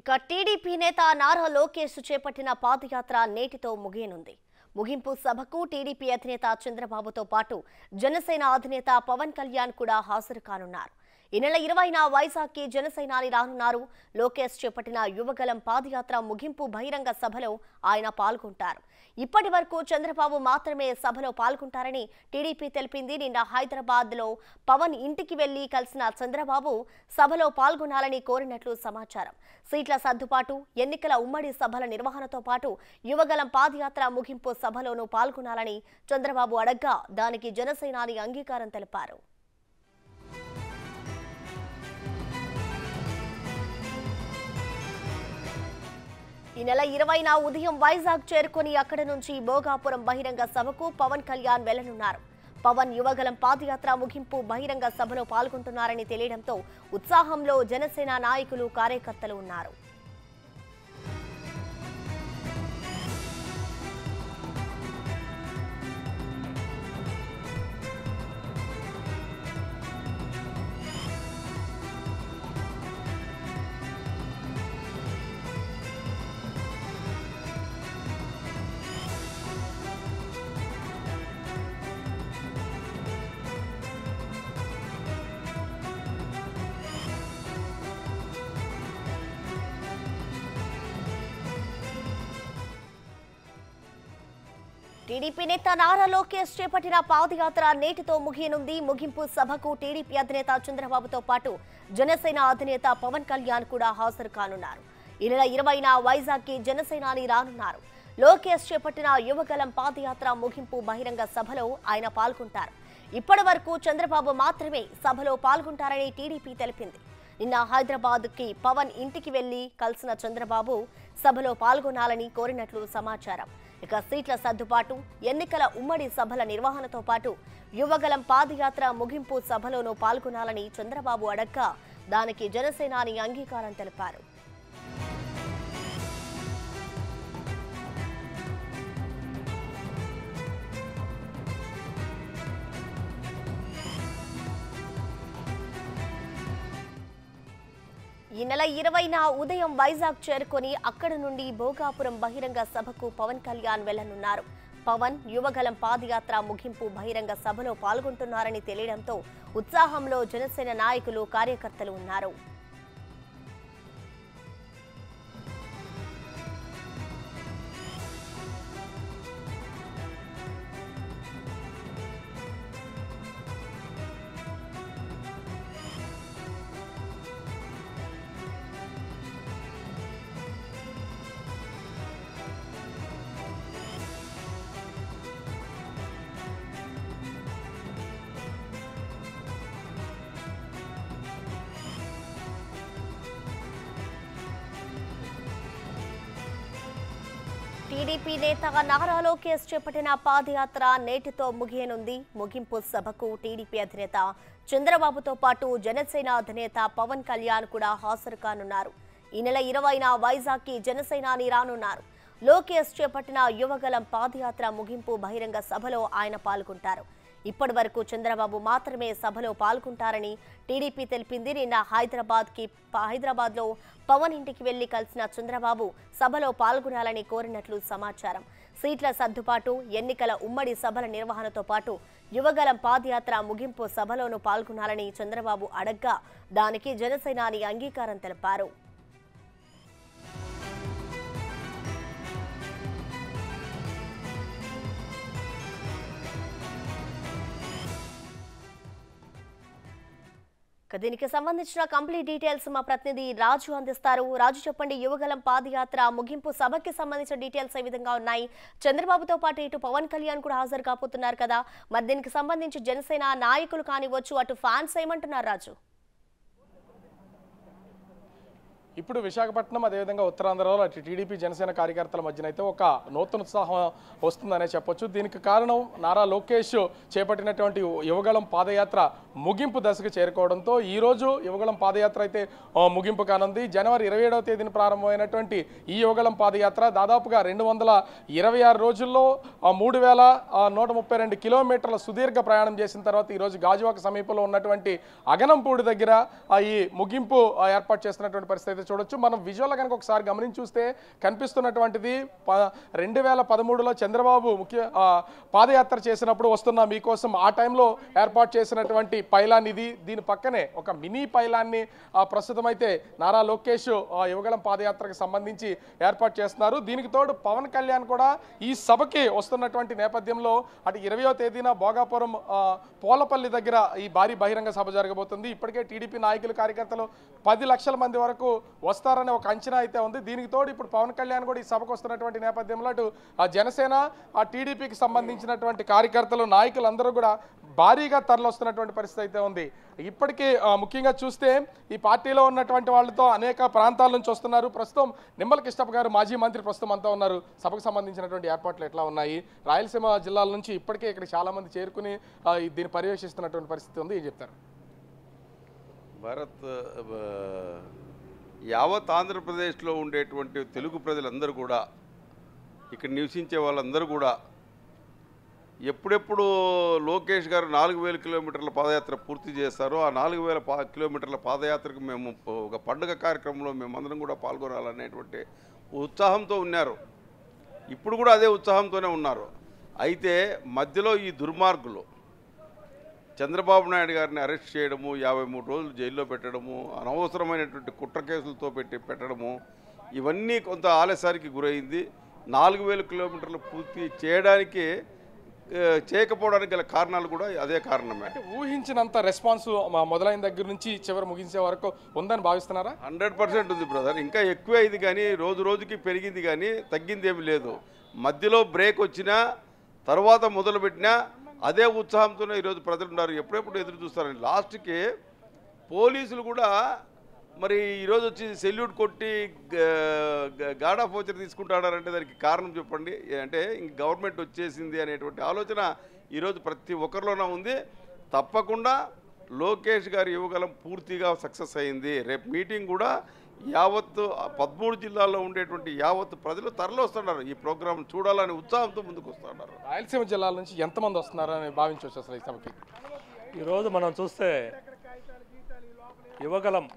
ఇక టీడీపీ నేత నారా లోకేష్ చేపట్టిన పాదయాత్ర నేటితో ముగియనుంది. ముగింపు సభకు టీడీపీ అధినేత చంద్రబాబుతో పాటు జనసేన అధినేత పవన్ కళ్యాణ్ కూడా హాజరు కానున్నారు. ఈ నెల 20న వైజాగ్కి జనసేనాని రానున్నారు. లోకేష్ చేపట్టిన యువగలం పాదయాత్ర ముగింపు బహిరంగ సభలో ఆయన పాల్గొంటారు. ఇప్పటి వరకు చంద్రబాబు మాత్రమే సభలో పాల్గొంటారని టీడీపీ తెలిపింది. నిన్న హైదరాబాద్లో పవన్ ఇంటికి వెళ్లి కలిసిన చంద్రబాబు సభలో పాల్గొనాలని కోరినట్లు సమాచారం. సీట్ల సర్దుబాటు, ఎన్నికల ఉమ్మడి సభల నిర్వహణతో పాటు యువగలం పాదయాత్ర ముగింపు సభలోనూ పాల్గొనాలని చంద్రబాబు అడగ్గా దానికి జనసేనాని అంగీకారం తెలిపారు. ఈ నెల 20న ఉదయం వైజాగ్ చేరుకుని అక్కడి నుంచి భోగాపురం బహిరంగ సభకు పవన్ కళ్యాణ్ వెళ్లనున్నారు. పవన్ యువగలం పాదయాత్ర ముగింపు బహిరంగ సభలో పాల్గొంటున్నారని తెలియడంతో ఉత్సాహంలో జనసేన నాయకులు, కార్యకర్తలు ఉన్నారు. టీడీపీ నేత నారా లోకేష్ చేపట్టిన పాదయాత్ర నేటితో ముగియనుంది. ముగింపు సభకు టీడీపీ అధినేత చంద్రబాబుతో పాటు జనసేన అధినేత పవన్ కళ్యాణ్ కూడా హాజరు కానున్నారు. ఈ నెల 20న వైజాగ్కి జనసేనాని రానున్నారు. లోకేష్ చేపట్టిన యువగలం పాదయాత్ర ముగింపు బహిరంగ సభలో ఆయన పాల్గొంటారు. ఇప్పటి వరకు చంద్రబాబు మాత్రమే సభలో పాల్గొంటారని టీడీపీ తెలిపింది. నిన్న హైదరాబాద్కి పవన్ ఇంటికి వెళ్లి కలిసిన చంద్రబాబు సభలో పాల్గొనాలని కోరినట్లు సమాచారం. ఇక సీట్ల సర్దుబాటు, ఎన్నికల ఉమ్మడి సభల నిర్వహణతో పాటు యువగలం పాదయాత్ర ముగింపు సభలోనూ పాల్గొనాలని చంద్రబాబు అడగ్గా దానికి జనసేనాని అంగీకారం తెలిపారు. ఈ నెల 20న ఉదయం వైజాగ్ చేరుకొని అక్కడి నుండి భోగాపురం బహిరంగ సభకు పవన్ కళ్యాణ్ వెళ్లనున్నారు. పవన్ యువగలం పాదయాత్ర ముగింపు బహిరంగ సభలో పాల్గొంటున్నారని తెలియడంతో ఉత్సాహంలో జనసేన నాయకులు, కార్యకర్తలు ఉన్నారు. టీడీపీ నేత నారా లోకేష్ చేపట్టిన పాదయాత్ర నేటితో ముగియనుంది. ముగింపు సభకు టీడీపీ అధినేత చంద్రబాబుతో పాటు జనసేన అధినేత పవన్ కళ్యాణ్ కూడా హాజరు కానున్నారు. ఈ నెల 20న వైజాగ్కి జనసేనాని రానున్నారు. లోకేష్ చేపట్టిన యువగలం పాదయాత్ర ముగింపు బహిరంగ సభలో ఆయన పాల్గొంటారు. ఇప్పటి వరకు చంద్రబాబు మాత్రమే సభలో పాల్గొంటారని టీడీపీ తెలిపింది. నిన్న హైదరాబాద్లో పవన్ ఇంటికి వెళ్లి కలిసిన చంద్రబాబు సభలో పాల్గొనాలని కోరినట్లు సమాచారం. సీట్ల సర్దుబాటు, ఎన్నికల ఉమ్మడి సభల నిర్వహణతో పాటు యువగలం పాదయాత్ర ముగింపు సభలోనూ పాల్గొనాలని చంద్రబాబు అడగ్గా దానికి జనసేనాని అంగీకారం తెలిపారు. దీనికి సంబంధించిన కంప్లీట్ డీటెయిల్స్ మా ప్రతినిధి రాజు అందిస్తారు. రాజు, చెప్పండి, యువగలం పాదయాత్ర ముగింపు సభకి సంబంధించిన డీటెయిల్స్ ఏ విధంగా ఉన్నాయి? చంద్రబాబుతో పాటు ఇటు పవన్ కళ్యాణ్ కూడా హాజరు కాబోతున్నారు కదా, మరి దీనికి సంబంధించి జనసేన నాయకులు కానివచ్చు, అటు ఫ్యాన్స్ ఏమంటున్నారు రాజు? ఇప్పుడు విశాఖపట్నం, అదేవిధంగా ఉత్తరాంధ్రలో అటు టీడీపీ, జనసేన కార్యకర్తల మధ్యన అయితే ఒక నూతన ఉత్సాహం వస్తుందనే చెప్పొచ్చు. దీనికి కారణం నారా లోకేష్ చేపట్టినటువంటి యువగలం పాదయాత్ర ముగింపు దశకు చేరుకోవడంతో ఈరోజు యువగలం పాదయాత్ర అయితే ముగింపు కానుంది. జనవరి 27వ తేదీన ప్రారంభమైనటువంటి ఈ యువగలం పాదయాత్ర దాదాపుగా 226 రోజుల్లో 3132 కిలోమీటర్ల సుదీర్ఘ ప్రయాణం చేసిన తర్వాత ఈరోజు గాజువాక సమీపంలో ఉన్నటువంటి అగనంపూడి దగ్గర ఈ ముగింపు ఏర్పాటు చేస్తున్నటువంటి పరిస్థితి చూడొచ్చు. మనం విజువల్ కనుక ఒకసారి గమనించి చూస్తే కనిపిస్తున్నటువంటిది 2013లో చంద్రబాబు పాదయాత్ర చేసినప్పుడు వస్తున్న మీకోసం ఆ టైంలో ఏర్పాటు చేసినటువంటి పైలాన్ ఇది. దీని పక్కనే ఒక మినీ పైలాన్ని ప్రస్తుతం అయితే నారా లోకేష్ యువగళం పాదయాత్రకు సంబంధించి ఏర్పాటు చేస్తున్నారు. దీనికి తోడు పవన్ కళ్యాణ్ కూడా ఈ సభకి వస్తున్నటువంటి నేపథ్యంలో అటు 20వ తేదీన భోగాపురం పోలపల్లి దగ్గర ఈ భారీ బహిరంగ సభ జరగబోతుంది. ఇప్పటికే టీడీపీ నాయకులు కార్యకర్తలు 10 లక్షల మంది వరకు వస్తారనే ఒక అంచనా అయితే ఉంది. దీనికి తోడు ఇప్పుడు పవన్ కళ్యాణ్ కూడా ఈ సభకు వస్తున్నటువంటి నేపథ్యంలో అటు జనసేన టీడీపీకి సంబంధించినటువంటి కార్యకర్తలు నాయకులు అందరూ కూడా భారీగా తరలిస్తున్నటువంటి పరిస్థితి అయితే ఉంది. ఇప్పటికీ ముఖ్యంగా చూస్తే ఈ పార్టీలో ఉన్నటువంటి వాళ్ళతో అనేక ప్రాంతాల నుంచి వస్తున్నారు. ప్రస్తుతం నిమ్మల కిష్టప్ప గారు మాజీ మంత్రి ప్రస్తుతం అంతా ఉన్నారు. సభకు సంబంధించినటువంటి ఏర్పాట్లు ఎట్లా ఉన్నాయి? రాయలసీమ జిల్లాల నుంచి ఇప్పటికే ఇక్కడ చాలా మంది చేరుకుని దీన్ని పర్యవేక్షిస్తున్నటువంటి పరిస్థితి ఉంది. ఏం చెప్తారు? భారత్ యావత్ ఆంధ్రప్రదేశ్లో ఉండేటువంటి తెలుగు ప్రజలందరూ కూడా, ఇక్కడ నివసించే వాళ్ళందరూ కూడా ఎప్పుడెప్పుడు లోకేష్ గారు 4000 కిలోమీటర్ల పాదయాత్ర పూర్తి చేస్తారో ఆ 4000 కిలోమీటర్ల పాదయాత్రకు మేము ఒక పండుగ కార్యక్రమంలో మేమందరం కూడా పాల్గొనాలనేటువంటి ఉత్సాహంతో ఉన్నారు. ఇప్పుడు కూడా అదే ఉత్సాహంతోనే ఉన్నారు. అయితే మధ్యలో ఈ దుర్మార్గులు చంద్రబాబు నాయుడు గారిని అరెస్ట్ చేయడము, 53 రోజులు జైల్లో పెట్టడము, అనవసరమైనటువంటి కుట్ర కేసులతో పెట్టడము, ఇవన్నీ కొంత ఆలస్యానికి గురైంది. 4000 కిలోమీటర్లు పూర్తి చేయకపోవడానికి గల కారణాలు కూడా అదే కారణమే. ఊహించినంత రెస్పాన్స్ మొదలైన దగ్గర నుంచి చివరి ముగించే వరకు ఉందని భావిస్తున్నారా? 100% ఉంది బ్రదర్. ఇంకా ఎక్కువ అయింది కానీ రోజు రోజుకి పెరిగింది కానీ తగ్గింది ఏమి లేదు. మధ్యలో బ్రేక్ వచ్చినా తర్వాత మొదలుపెట్టినా అదే ఉత్సాహంతోనే ఈరోజు ప్రజలు ఉన్నారు. ఎప్పుడెప్పుడు ఎదురు చూస్తారని లాస్ట్కి పోలీసులు కూడా మరి ఈరోజు వచ్చి సెల్యూట్ కొట్టి గార్డ్ ఆఫ్ వాచర్ తీసుకుంటాడారంటే దానికి కారణం చెప్పండి. అంటే ఇంక గవర్నమెంట్ వచ్చేసింది అనేటువంటి ఆలోచన ఈరోజు ప్రతి ఒక్కరిలోనే ఉంది. తప్పకుండా లోకేష్ గారి యువగలం పూర్తిగా సక్సెస్ అయింది. రేపు మీటింగ్ కూడా యావత్తు 13 జిల్లాల్లో ఉండేటువంటి యావత్తు ప్రజలు తరలిస్తున్నారు. ఈ ప్రోగ్రాం చూడాలని ఉత్సాహంతో ముందుకు వస్తున్నారు. రాయలసీమ జిల్లాల నుంచి ఎంతమంది వస్తున్నారని భావించవచ్చు అసలు ఈ సభకి? ఈరోజు మనం చూస్తే యువగలం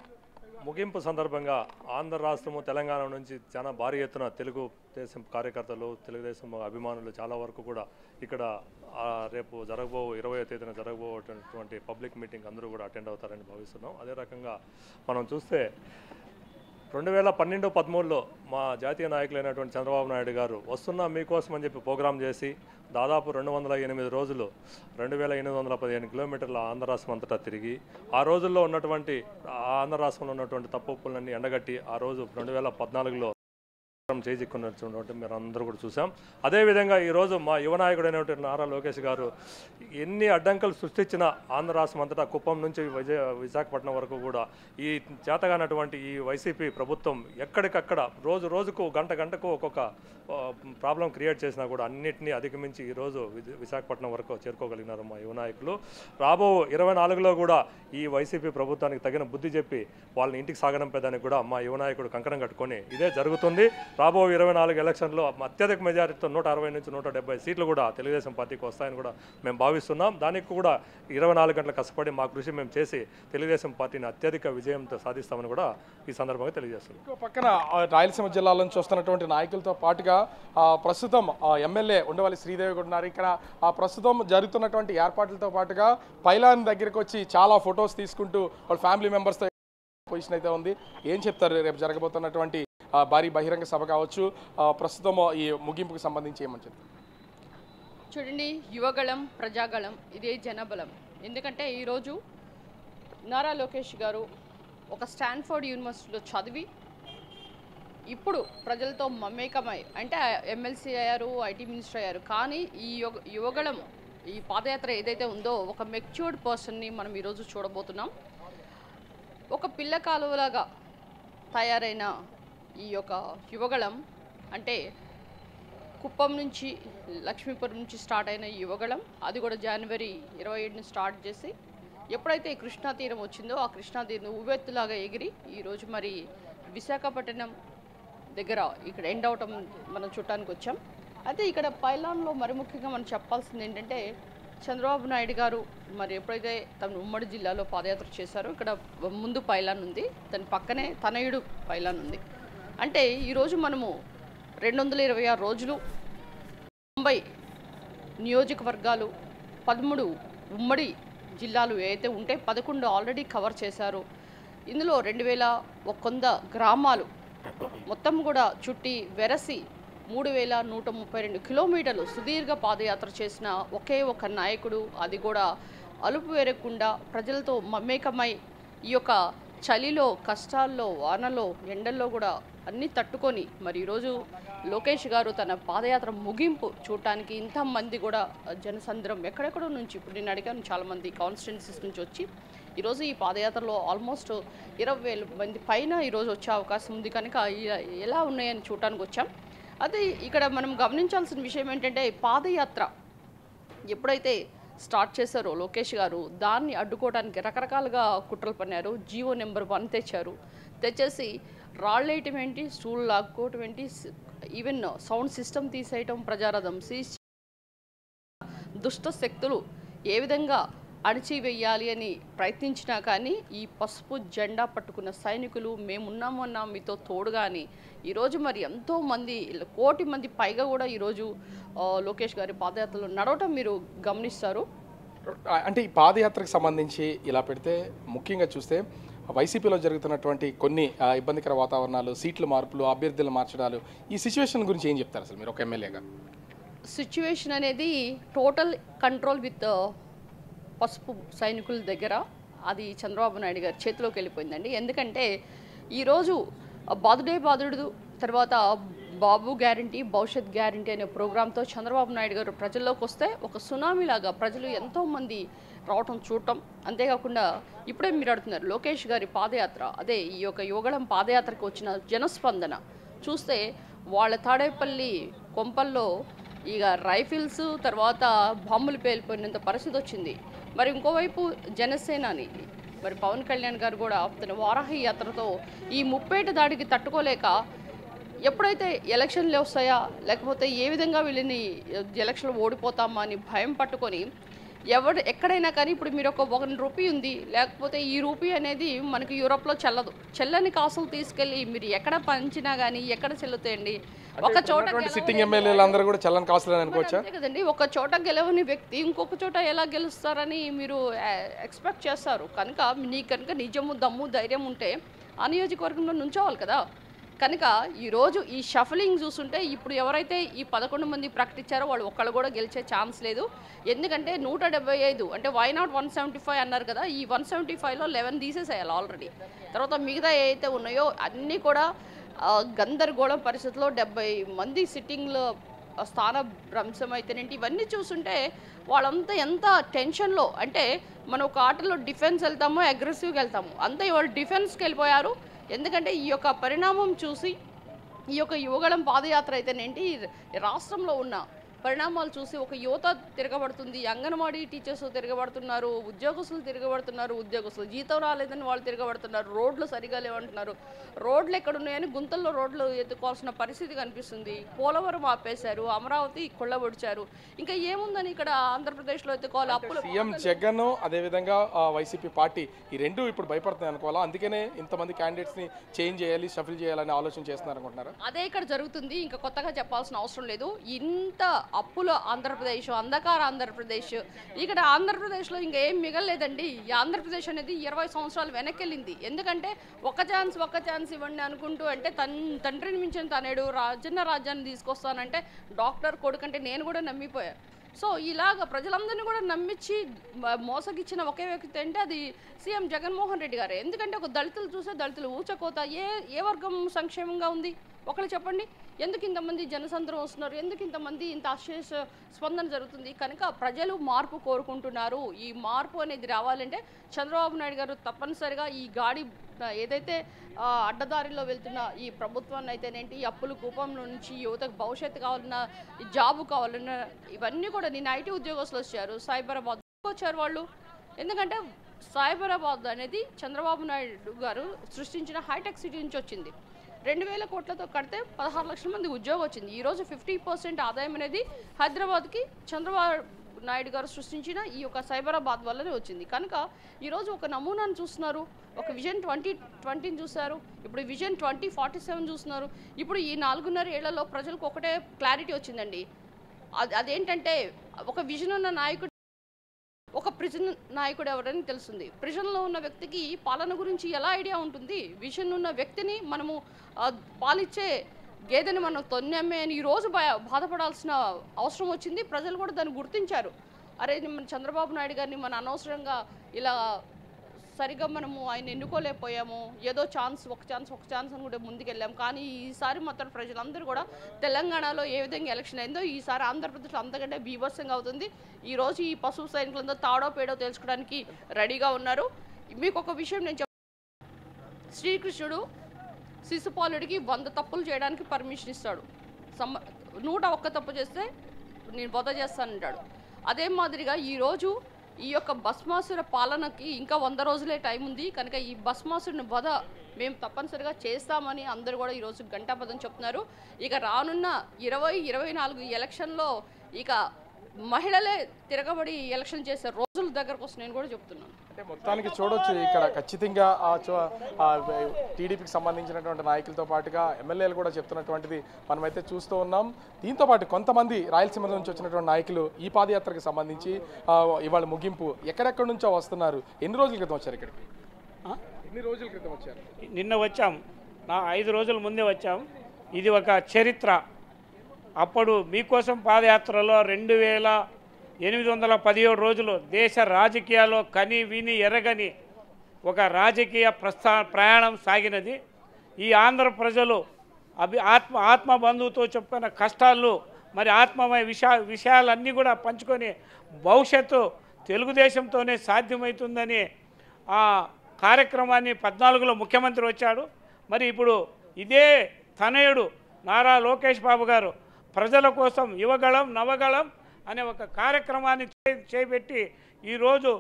ముగింపు సందర్భంగా ఆంధ్ర రాష్ట్రము తెలంగాణ నుంచి చాలా భారీ ఎత్తున తెలుగుదేశం కార్యకర్తలు, తెలుగుదేశం అభిమానులు చాలా వరకు కూడా ఇక్కడ రేపు 20వ తేదీన జరగబోయేటువంటి పబ్లిక్ మీటింగ్ అందరూ కూడా అటెండ్ అవుతారని భావిస్తున్నాం. అదే రకంగా మనం చూస్తే 2012-13లో మా జాతీయ నాయకులైనటువంటి చంద్రబాబు నాయుడు గారు వస్తున్నా మీకోసం అని చెప్పి ప్రోగ్రాం చేసి దాదాపు 208 రోజులు 2815 కిలోమీటర్ల ఆంధ్ర రాష్ట్రం అంతటా తిరిగి ఆ రోజుల్లో ఉన్నటువంటి ఆంధ్ర రాష్ట్రంలో ఉన్నటువంటి తప్పులన్నీ ఎండగట్టి ఆ రోజు 2014లో చేజిక్కున్నటువంటి మీరు అందరూ కూడా చూసాం. అదేవిధంగా ఈరోజు మా యువ నాయకుడైనటువంటి నారా లోకేష్ గారు ఎన్ని అడ్డంకులు సృష్టించిన ఆంధ్ర రాష్ట్రం అంతటా కుప్పం నుంచి విశాఖపట్నం వరకు కూడా ఈ చేతగానటువంటి ఈ వైసీపీ ప్రభుత్వం ఎక్కడికక్కడ రోజు రోజుకు గంటకు ఒక్కొక్క ప్రాబ్లం క్రియేట్ చేసినా కూడా అన్నింటినీ అధిగమించి ఈరోజు విశాఖపట్నం వరకు చేరుకోగలిగినారు మా యువ నాయకులు. రాబో 24లో కూడా ఈ వైసీపీ ప్రభుత్వానికి తగిన బుద్ధి చెప్పి వాళ్ళని ఇంటికి సాగనంపేదానికి కూడా మా యువ నాయకుడు కంకణం కట్టుకొని ఇదే జరుగుతుంది. రాబో 24 ఎలక్షన్లో అత్యధిక మెజారిటీతో 160 నుంచి 170 సీట్లు కూడా తెలుగుదేశం పార్టీకి వస్తాయని కూడా మేము భావిస్తున్నాం. దానికి కూడా 24 గంటలు కష్టపడి మా కృషి మేము చేసి తెలుగుదేశం పార్టీని అత్యధిక విజయంతో సాధిస్తామని కూడా ఈ సందర్భంగా తెలియజేస్తున్నాం. ఇంకో పక్కన రాయలసీమ జిల్లాల నుంచి వస్తున్నటువంటి నాయకులతో పాటుగా ప్రస్తుతం ఎమ్మెల్యే ఉండవల్లి శ్రీదేవి కూడా ఉన్నారు. ఇక్కడ ప్రస్తుతం జరుగుతున్నటువంటి ఏర్పాట్లతో పాటుగా పైలాన్ దగ్గరికి వచ్చి చాలా ఫొటోస్ తీసుకుంటూ వాళ్ళ ఫ్యామిలీ మెంబర్స్తో పొజిషన్ అయితే ఉంది. ఏం చెప్తారు రేపు జరగబోతున్నటువంటి భారీ బహిరంగ సభ కావచ్చు, ప్రస్తుతం ఈ ముగింపుకు సంబంధించి ఏమని చెప్తారు? చూడండి, యువగళం ప్రజాగళం ఇదే జనబలం. ఎందుకంటే ఈరోజు నారా లోకేష్ గారు ఒక స్టాన్ఫోర్డ్ యూనివర్సిటీలో చదివి ఇప్పుడు ప్రజలతో మమేకమై అంటే ఎమ్మెల్సీ అయ్యారు, ఐటీ మినిస్టర్ అయ్యారు. కానీ ఈ యువగళం ఈ పాదయాత్ర ఏదైతే ఉందో ఒక మెచ్యూర్డ్ పర్సన్ని మనం ఈరోజు చూడబోతున్నాం. ఒక పిల్ల కాలువలాగా తయారైన ఈ యొక్క యువగళం అంటే కుప్పం నుంచి లక్ష్మీపురం నుంచి స్టార్ట్ అయిన ఈ యువగళం, అది కూడా జనవరి 27ని స్టార్ట్ చేసి ఎప్పుడైతే కృష్ణా తీరం వచ్చిందో ఆ కృష్ణా తీరం ఉవ్వెత్తులాగా ఎగిరి ఈరోజు మరి విశాఖపట్నం దగ్గర ఇక్కడ ఎండ్ అవటం మనం చూడటానికి వచ్చాం. అయితే ఇక్కడ పైలాన్లో మరి ముఖ్యంగా మనం చెప్పాల్సింది ఏంటంటే చంద్రబాబు నాయుడు గారు మరి ఎప్పుడైతే తను ఉమ్మడి జిల్లాలో పాదయాత్ర చేశారో ఇక్కడ ముందు పైలాన్ ఉంది, దాని పక్కనే తనయుడు పైలాన్ ఉంది. అంటే ఈరోజు మనము 226 రోజులు 90 నియోజకవర్గాలు 13 ఉమ్మడి జిల్లాలు ఏవైతే ఉంటే 11 ఆల్రెడీ కవర్ చేశారు. ఇందులో 2100 గ్రామాలు మొత్తం కూడా చుట్టి వెరసి 3132 కిలోమీటర్లు సుదీర్ఘ పాదయాత్ర చేసిన ఒకే ఒక నాయకుడు, అది కూడా అలుపు వేరకుండా ప్రజలతో మమేకమై ఈ యొక్క చలిలో, కష్టాల్లో, వానలో, ఎండల్లో కూడా అన్నీ తట్టుకొని మరి ఈరోజు లోకేష్ గారు తన పాదయాత్ర ముగింపు చూడటానికి ఇంతమంది కూడా జనసంద్రం ఎక్కడెక్కడో నుంచి, ఇప్పుడు నేను అడిగాను చాలామంది కాన్స్టిట్యున్సీస్ నుంచి వచ్చి ఈరోజు ఈ పాదయాత్రలో ఆల్మోస్ట్ 20,000 మంది పైన ఈరోజు వచ్చే అవకాశం ఉంది. కనుక ఎలా ఉన్నాయని చూడటానికి వచ్చాం. అదే ఇక్కడ మనం గమనించాల్సిన విషయం ఏంటంటే పాదయాత్ర ఎప్పుడైతే స్టార్ట్ చేశారో లోకేష్ గారు దాన్ని అడ్డుకోవడానికి రకరకాలుగా కుట్రలు పన్నారు. జీవో నెంబర్ 1 తెచ్చారు. తెచ్చేసి రాళ్ళేయటం ఏంటి, స్టూల్ లాక్కోవటం ఏంటి, ఈవెన్ సౌండ్ సిస్టమ్ తీసేయటం, ప్రజారథం సీజ్, దుష్ట శక్తులు ఏ విధంగా అణిచివేయాలి అని ప్రయత్నించినా కానీ ఈ పసుపు జెండా పట్టుకున్న సైనికులు మేమున్నాము అన్నా మీతో తోడుగా అని ఈరోజు మరి ఎంతోమంది 1 కోటి మంది పైగా కూడా ఈరోజు లోకేష్ గారి పాదయాత్రలో నడవటం మీరు గమనిస్తారు. అంటే ఈ పాదయాత్రకు సంబంధించి ఇలా పెడితే ముఖ్యంగా చూస్తే వైసీపీలో జరుగుతున్నటువంటి కొన్ని ఇబ్బందికర వాతావరణాలు, సీట్ల మార్పులు, అభ్యర్థులు మార్చడాలు, ఈ సిచ్యువేషన్ గురించి ఏం చెప్తారు అసలు మీరు ఒక ఎమ్మెల్యేగా? సిచ్యువేషన్ అనేది టోటల్ కంట్రోల్ విత్ పసుపు సైనికుల దగ్గర అది చంద్రబాబు నాయుడు గారి చేతిలోకి వెళ్ళిపోయిందండి. ఎందుకంటే ఈరోజు బాదుడే బాదుడు తర్వాత బాబు గ్యారంటీ, భవిష్యత్ గ్యారంటీ అనే ప్రోగ్రాంతో చంద్రబాబు నాయుడు గారు ప్రజల్లోకి వస్తే ఒక సునామీలాగా ప్రజలు ఎంతోమంది రావటం చూడటం. అంతేకాకుండా ఇప్పుడే మీరు అడుగుతున్నారు లోకేష్ గారి పాదయాత్ర, అదే ఈ యొక్క యువగళం పాదయాత్రకు వచ్చిన జనస్పందన చూస్తే వాళ్ళ తాడేపల్లి కొంపల్లో ఇక రైఫిల్స్ తర్వాత బాంబులు పేలిపోయినంత పరిస్థితి వచ్చింది. మరి ఇంకోవైపు జనసేనాని మరి పవన్ కళ్యాణ్ గారు కూడా తన వారాహి యాత్రతో ఈ ముప్పేట దాడికి తట్టుకోలేక ఎప్పుడైతే ఎలక్షన్లు వస్తాయా లేకపోతే ఏ విధంగా వీళ్ళని ఎలక్షన్లు ఓడిపోతామా అని భయం పట్టుకొని ఎక్కడైనా కానీ ఇప్పుడు మీరు ఒక 1 రూపీ ఉంది, లేకపోతే ఈ రూపీ అనేది మనకి యూరోప్లో చెల్లదు. చెల్లని కాసులు తీసుకెళ్ళి మీరు ఎక్కడ పంచినా కానీ ఎక్కడ చెల్లుతాయండి? ఒక చోట సిట్టింగ్ ఎమ్మెల్యేలందరూ కూడా చల్లని కాసులు అనుకోవచ్చా కదండి. ఒక చోట గెలవని వ్యక్తి ఇంకొక చోట ఎలా గెలుస్తారని మీరు ఎక్స్పెక్ట్ చేస్తారు. కనుక నీకు కనుక నిజము, దమ్ము, ధైర్యం ఉంటే ఆ నియోజకవర్గంలో నుంచోవాలి కదా. కనుక ఈరోజు ఈ షఫలింగ్ చూస్తుంటే ఇప్పుడు ఎవరైతే ఈ 11 మంది ప్రకటించారో వాళ్ళు ఒక్కళ్ళు కూడా గెలిచే ఛాన్స్ లేదు. ఎందుకంటే 175 అంటే వై నాట్ 175 అన్నారు కదా, ఈ 175లో 11 తీసేసేయాలి ఆల్రెడీ. తర్వాత మిగతా ఏవైతే ఉన్నాయో అన్నీ కూడా గందరగోళం పరిస్థితిలో 70 మంది సిట్టింగ్లో స్థాన భ్రంశం అయితేనేంటి ఇవన్నీ చూస్తుంటే వాళ్ళంతా ఎంత టెన్షన్లో, అంటే మనం ఒక ఆటలో డిఫెన్స్ వెళ్తామో అగ్రెసివ్గా వెళ్తాము, అంతే వాళ్ళు డిఫెన్స్కి వెళ్ళిపోయారు. ఎందుకంటే ఈ యొక్క పరిణామం చూసి ఈ యొక్క యువగళం పాదయాత్ర అయితేనేంటి రాష్ట్రంలో ఉన్న పరిణామాలు చూసి ఒక యువత తిరగబడుతుంది, అంగన్వాడీ టీచర్స్ తిరగబడుతున్నారు, ఉద్యోగస్తులు తిరగబడుతున్నారు, ఉద్యోగస్తులు జీతం రాలేదని వాళ్ళు తిరగబడుతున్నారు, రోడ్లు సరిగా లేవంటున్నారు, రోడ్లు ఎక్కడున్నాయని గుంతల్లో రోడ్లు ఎత్తుకోవాల్సిన పరిస్థితి కనిపిస్తుంది. పోలవరం ఆపేశారు, అమరావతి కొల్లబొడిచారు, ఇంకా ఏముందని ఇక్కడ ఆంధ్రప్రదేశ్లో ఎత్తుకోవాలి. అప్పులు సీఎం జగన్ అదేవిధంగా వైసీపీ పార్టీ ఈ రెండు ఇప్పుడు భయపడుతున్నాయి అనుకోవాలా? అందుకనే ఇంతమంది క్యాండిడేట్స్ని చేంజ్ చేయాలి, షఫిల్ చేయాలని ఆలోచన చేస్తున్నారు అనుకుంటున్నారా? అదే ఇక్కడ జరుగుతుంది, ఇంకా కొత్తగా చెప్పాల్సిన అవసరం లేదు. ఇంత అప్పుల ఆంధ్రప్రదేశ్, అంధకార ఆంధ్రప్రదేశ్, ఇక్కడ ఆంధ్రప్రదేశ్లో ఇంకా ఏం మిగలలేదండి. ఈ ఆంధ్రప్రదేశ్ అనేది 20 సంవత్సరాలు వెనక్కి వెళ్ళింది. ఎందుకంటే ఒక్క ఛాన్స్ ఇవ్వండి అనుకుంటూ, అంటే తండ్రిని మించిన తనేడు రాజ్యాన్ని తీసుకొస్తానంటే డాక్టర్ కొడుకంటే నేను కూడా నమ్మిపోయాను. సో ఇలాగ ప్రజలందరినీ కూడా నమ్మించి మోసగిచ్చిన ఒకే వ్యక్తి అంటే అది సీఎం జగన్మోహన్ రెడ్డి గారే. ఎందుకంటే ఒక దళితులు చూసే దళితులు ఊచకోత ఏ వర్గం సంక్షేమంగా ఉంది ఒకళ్ళు చెప్పండి? ఎందుకు ఇంతమంది జనసంద్రం వస్తున్నారు? ఎందుకు ఇంతమంది ఇంత అశేష స్పందన జరుగుతుంది? కనుక ప్రజలు మార్పు కోరుకుంటున్నారు. ఈ మార్పు అనేది రావాలంటే చంద్రబాబు నాయుడు గారు తప్పనిసరిగా ఈ గాడి ఏదైతే అడ్డదారిలో వెళ్తున్న ఈ ప్రభుత్వాన్ని అయితేనేంటి, ఈ అప్పుల కూపంలో నుంచి యువతకు భవిష్యత్తు కావాలన్నా, ఈ జాబు కావాలన్నా, ఇవన్నీ కూడా నేను ఐటీ ఉద్యోగస్తులు వచ్చారు, సైబరాబాద్ వచ్చారు వాళ్ళు. ఎందుకంటే సైబరాబాద్ అనేది చంద్రబాబు నాయుడు గారు సృష్టించిన హైటెక్ సిటీ నుంచి వచ్చింది. 2,000 కోట్లతో కడితే 16 లక్షల మంది ఉద్యోగం వచ్చింది. ఈరోజు 50% ఆదాయం అనేది హైదరాబాద్కి చంద్రబాబు నాయుడు గారు సృష్టించిన ఈ యొక్క సైబరాబాద్ వల్లనే వచ్చింది. కనుక ఈరోజు ఒక నమూనాను చూస్తున్నారు, ఒక విజన్ 2020 చూశారు, ఇప్పుడు విజన్ 2047 చూస్తున్నారు. ఇప్పుడు ఈ 4.5 ఏళ్లలో ప్రజలకు ఒకటే క్లారిటీ వచ్చిందండి. అదేంటంటే ఒక విజన్ ఉన్న నాయకుడు, ఒక ప్రిజన్ నాయకుడు ఎవరని తెలుస్తుంది. ప్రిజన్లో ఉన్న వ్యక్తికి పాలన గురించి ఎలా ఐడియా ఉంటుంది? విజన్ ఉన్న వ్యక్తిని మనము పాలిచ్చే గేదెని మనం తొన్నమ్మే అని ఈరోజు బాధపడాల్సిన అవసరం వచ్చింది. ప్రజలు కూడా దాన్ని గుర్తించారు. అరే మన చంద్రబాబు నాయుడు గారిని మన అనవసరంగా ఇలా సరిగా మనము ఆయన ఎన్నుకోలేకపోయాము, ఏదో ఒక ఛాన్స్ అని కూడా ముందుకెళ్ళాం. కానీ ఈసారి మాత్రం ప్రజలందరూ కూడా తెలంగాణలో ఏ విధంగా ఎలక్షన్ అయిందో ఈసారి ఆంధ్రప్రదేశ్లో అంతకంటే బీభత్సంగా అవుతుంది. ఈరోజు ఈ పశువు సైనికులందరూ తాడో పేడో తెలుసుకోవడానికి రెడీగా ఉన్నారు. మీకు ఒక విషయం నేను శ్రీకృష్ణుడు శిశుపాలుడికి 100 తప్పులు చేయడానికి పర్మిషన్ ఇస్తాడు. 101 తప్పు చేస్తే నేను వధ చేస్తానంటాడు. అదే మాదిరిగా ఈరోజు ఈ యొక్క భస్మాసుర పాలనకి ఇంకా 100 రోజులే టైం ఉంది. కనుక ఈ భస్మాసురుని వధ మేము తప్పనిసరిగా చేస్తామని అందరూ కూడా ఈరోజు గంటాపదం చెప్తున్నారు. ఇక రానున్న 2024 ఎలక్షన్లో ఇక మహిళలే తిరగబడి ఎలక్షన్ చేసే రోజుల దగ్గరకు వస్తుంది నేను కూడా చెప్తున్నాను. అంటే మొత్తానికి చూడొచ్చు ఇక్కడ ఖచ్చితంగా టీడీపీకి సంబంధించినటువంటి నాయకులతో పాటుగా ఎమ్మెల్యేలు కూడా చెప్తున్నటువంటిది మనమైతే చూస్తూ ఉన్నాం. దీంతో పాటు కొంతమంది రాయలసీమ నుంచి వచ్చినటువంటి నాయకులు ఈ పాదయాత్రకు సంబంధించి ఇవాళ ముగింపు ఎక్కడెక్కడి నుంచో వస్తున్నారు. ఎన్ని రోజుల క్రితం వచ్చారు ఇక్కడికి? ఎన్ని రోజుల క్రితం వచ్చారు? నిన్న వచ్చాం, 5 రోజుల ముందే వచ్చాం. ఇది ఒక చరిత్ర. అప్పుడు మీకోసం పాదయాత్రలో 2817 రోజులు దేశ రాజకీయాల్లో కని విని ఎరగని ఒక రాజకీయ ప్రయాణం సాగినది. ఈ ఆంధ్ర ప్రజలు ఆత్మ బంధువుతో చెప్పుకున్న కష్టాలు, మరి ఆత్మమయ విషయాలన్నీ కూడా పంచుకొని భవిష్యత్తు తెలుగుదేశంతోనే సాధ్యమవుతుందని ఆ కార్యక్రమాన్ని 14లో ముఖ్యమంత్రి వచ్చాడు. మరి ఇప్పుడు ఇదే తనయుడు నారా లోకేష్ బాబు గారు ప్రజల కోసం యువగళం నవగళం అనే ఒక కార్యక్రమాన్ని చేపట్టి ఈరోజు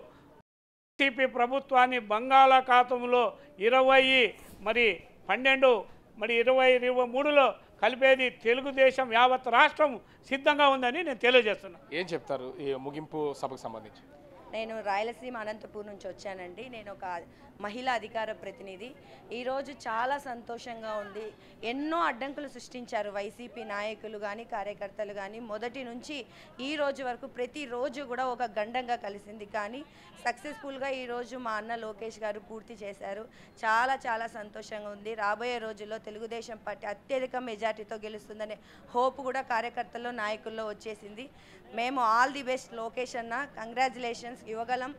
టీపీ ప్రభుత్వాన్ని బంగాళాఖాతంలో 2023లో కలిపేది తెలుగుదేశం యావత్ రాష్ట్రం సిద్ధంగా ఉందని నేను తెలియజేస్తున్నాను. ఏం చెప్తారు ఈ ముగింపు సభకు సంబంధించి? నేను రాయలసీమ అనంతపూర్ నుంచి వచ్చానండి. నేను ఒక మహిళా అధికార ప్రతినిధి. ఈరోజు చాలా సంతోషంగా ఉంది. ఎన్నో అడ్డంకులు సృష్టించారు వైసీపీ నాయకులు కానీ కార్యకర్తలు కానీ. మొదటి నుంచి ఈ రోజు వరకు ప్రతిరోజు కూడా ఒక గండంగా కలిసింది. కానీ సక్సెస్ఫుల్గా ఈరోజు మా అన్న లోకేష్ గారు పూర్తి చేశారు. చాలా చాలా సంతోషంగా ఉంది. రాబోయే రోజుల్లో తెలుగుదేశం పార్టీ అత్యధిక మెజార్టీతో గెలుస్తుందనే హోప్ కూడా కార్యకర్తల్లో నాయకుల్లో వచ్చేసింది. మేము ఆల్ ది బెస్ట్ లోకేష్ అన్న, కంగ్రాచులేషన్స్. యువగలం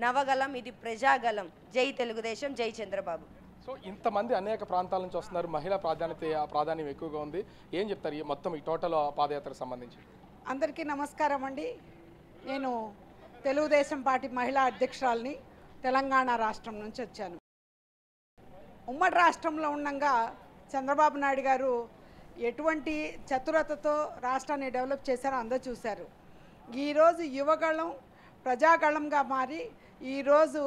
నవగలం, ఇది ప్రజాగలం. జై తెలుగుదేశం, జై చంద్రబాబు. సో ఇంతమంది అనేక ప్రాంతాల నుంచి వస్తున్నారు, మహిళా ప్రాధాన్యం ఎక్కువగా ఉంది. ఏం చెప్తారు ఈ మొత్తం ఈ టోటల్ పాదయాత్రకు సంబంధించి? అందరికీ నమస్కారం అండి. నేను తెలుగుదేశం పార్టీ మహిళా అధ్యక్షురాలిని, తెలంగాణ రాష్ట్రం నుంచి వచ్చాను. ఉమ్మడి రాష్ట్రంలో ఉండగా చంద్రబాబు నాయుడు గారు ఎటువంటి చతురతతో రాష్ట్రాన్ని డెవలప్ చేశారో అందరూ చూశారు. ఈరోజు యువగళం ప్రజాగళంగా మారి ఈరోజు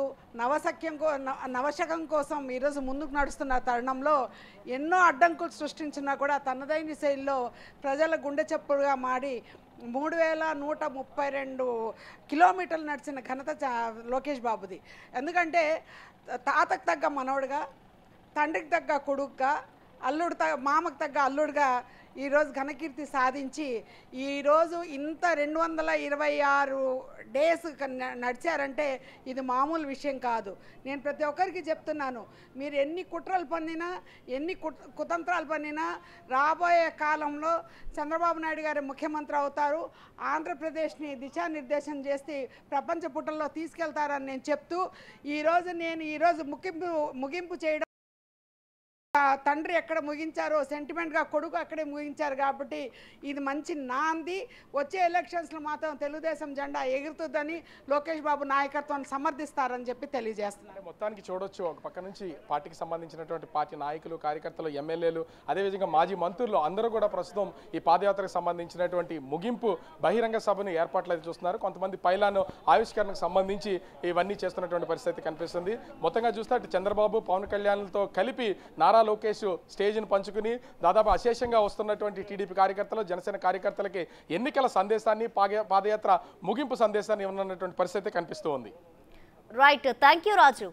నవశకం కోసం ఈరోజు ముందుకు నడుస్తున్న తరుణంలో ఎన్నో అడ్డంకులు సృష్టించినా కూడా తనదైన శైలిలో ప్రజల గుండె చప్పుడుగా మారి 3132 కిలోమీటర్లు నడిచిన ఘనత లోకేష్ బాబుది. ఎందుకంటే తాతకు తగ్గ మనవడుగా, తండ్రికి తగ్గ కొడుకుగా, మామకు తగ్గ అల్లుడుగా ఈరోజు ఘనకీర్తి సాధించి ఈరోజు ఇంత 226 డేస్ నడిచారంటే ఇది మామూలు విషయం కాదు. నేను ప్రతి ఒక్కరికి చెప్తున్నాను, మీరు ఎన్ని కుట్రలు పన్నినా, ఎన్ని కుతంత్రాలు పన్నినా రాబోయే కాలంలో చంద్రబాబు నాయుడు గారు ముఖ్యమంత్రి అవుతారు. ఆంధ్రప్రదేశ్ని దిశానిర్దేశం చేసి ప్రపంచ పుటల్లో తీసుకెళ్తారని నేను చెప్తూ ఈరోజు ముగింపు చేయడం, తండ్రి ఎక్కడ ముగించారో సెంటిమెంట్గా కొడుకు అక్కడే ముగించారు. కాబట్టి ఇది మంచి నాంది. వచ్చే ఎలక్షన్స్లో మాత్రం తెలుగుదేశం జెండా ఎగురుతుందని లోకేష్ బాబు నాయకత్వాన్ని సమర్థిస్తారని చెప్పి తెలియజేస్తున్నారు. మొత్తానికి చూడొచ్చు, ఒక పక్క నుంచి పార్టీకి సంబంధించినటువంటి పార్టీ నాయకులు, కార్యకర్తలు, ఎమ్మెల్యేలు, అదేవిధంగా మాజీ మంత్రులు అందరూ కూడా ప్రస్తుతం ఈ పాదయాత్రకు సంబంధించినటువంటి ముగింపు బహిరంగ సభను ఏర్పాట్లు అయితే చూస్తున్నారు. కొంతమంది పైలాను ఆవిష్కరణకు సంబంధించి ఇవన్నీ చేస్తున్నటువంటి పరిస్థితి కనిపిస్తుంది. మొత్తంగా చూస్తే అటు చంద్రబాబు, పవన్ కళ్యాణ్లతో కలిపి నారా నారా లోకేష్ స్టేజ్ని పంచుకుని దాదాపు అశేషంగా వస్తున్నటువంటి టీడీపీ కార్యకర్తలు జనసేన కార్యకర్తలకి ఎన్నికల సందేశాన్ని పాదయాత్ర ముగింపు సందేశాన్ని ఇవ్వనున్నటువంటి పరిస్థితి కనిపిస్తూ ఉంది. Right, thank you Raju.